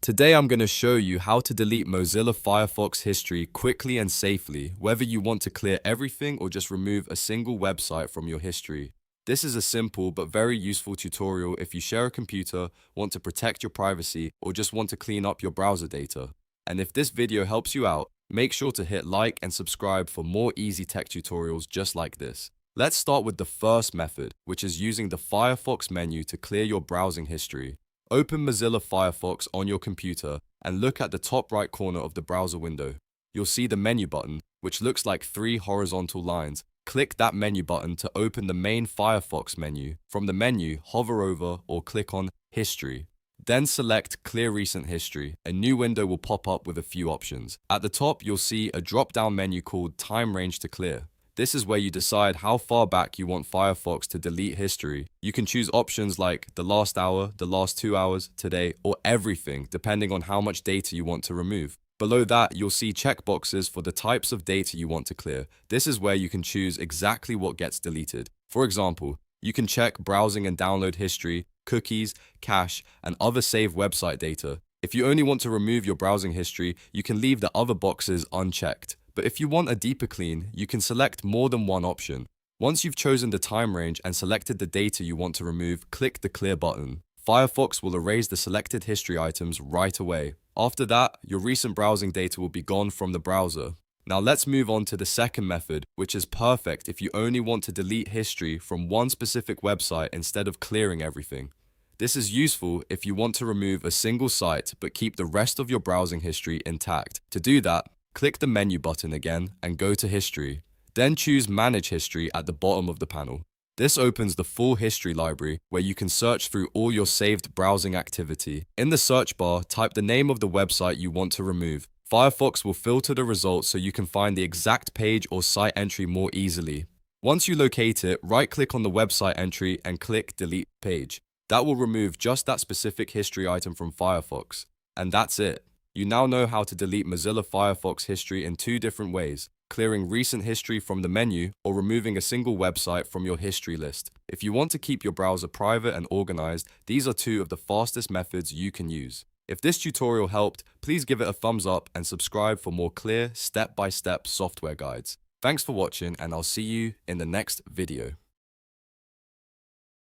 Today I'm going to show you how to delete Mozilla Firefox history quickly and safely, whether you want to clear everything or just remove a single website from your history. This is a simple but very useful tutorial if you share a computer, want to protect your privacy, or just want to clean up your browser data. And if this video helps you out, make sure to hit like and subscribe for more easy tech tutorials just like this. Let's start with the first method, which is using the Firefox menu to clear your browsing history. Open Mozilla Firefox on your computer and look at the top right corner of the browser window. You'll see the menu button, which looks like three horizontal lines. Click that menu button to open the main Firefox menu. From the menu, hover over or click on History. Then select Clear Recent History. A new window will pop up with a few options. At the top, you'll see a drop-down menu called Time Range to Clear. This is where you decide how far back you want Firefox to delete history. You can choose options like the last hour, the last 2 hours, today, or everything, depending on how much data you want to remove. Below that, you'll see checkboxes for the types of data you want to clear. This is where you can choose exactly what gets deleted. For example, you can check browsing and download history, cookies, cache, and other saved website data. If you only want to remove your browsing history, you can leave the other boxes unchecked. But if you want a deeper clean, you can select more than one option. Once you've chosen the time range and selected the data you want to remove, click the Clear button. Firefox will erase the selected history items right away. After that, your recent browsing data will be gone from the browser. Now let's move on to the second method, which is perfect if you only want to delete history from one specific website instead of clearing everything. This is useful if you want to remove a single site but keep the rest of your browsing history intact. To do that, click the menu button again and go to History. Then choose Manage History at the bottom of the panel. This opens the full history library where you can search through all your saved browsing activity. In the search bar, type the name of the website you want to remove. Firefox will filter the results so you can find the exact page or site entry more easily. Once you locate it, right-click on the website entry and click Delete Page. That will remove just that specific history item from Firefox. And that's it. You now know how to delete Mozilla Firefox history in two different ways, clearing recent history from the menu or removing a single website from your history list. If you want to keep your browser private and organized, these are two of the fastest methods you can use. If this tutorial helped, please give it a thumbs up and subscribe for more clear, step-by-step software guides. Thanks for watching, and I'll see you in the next video.